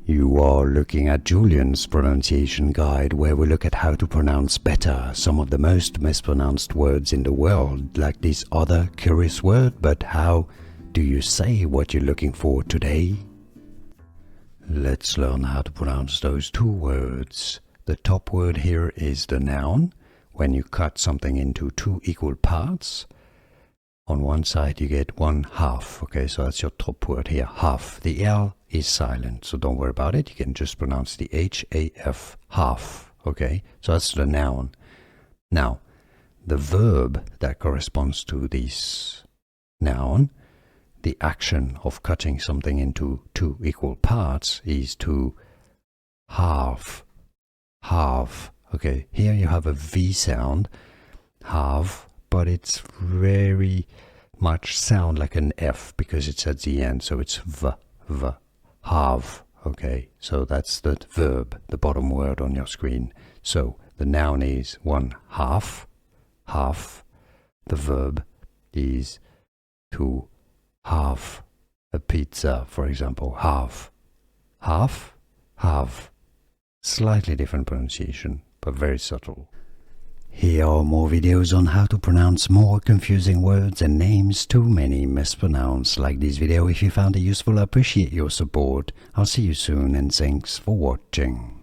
You are looking at Julian's pronunciation guide, where we look at how to pronounce better some of the most mispronounced words in the world, like this other curious word. But how do you say what you're looking for today? Let's learn how to pronounce those two words. The top word here is the noun. When you cut something into two equal parts, on one side you get one half. Okay, so that's your top word here, half. The L is silent, so don't worry about it. You can just pronounce the H-A-F, half. Okay, so that's the noun. Now, the verb that corresponds to this noun, the action of cutting something into two equal parts, is to halve. Halve. Okay, here you have a V sound, halve, but it's very much sound like an F because it's at the end, so it's v, halve. Okay, so that's the verb, the bottom word on your screen. So the noun is one half, half. The verb is to halve a pizza, for example, halve, half, halve. Slightly different pronunciation, but very subtle. Here are more videos on how to pronounce more confusing words and names too many mispronounced. Like this video if you found it useful. I appreciate your support. I'll see you soon and thanks for watching.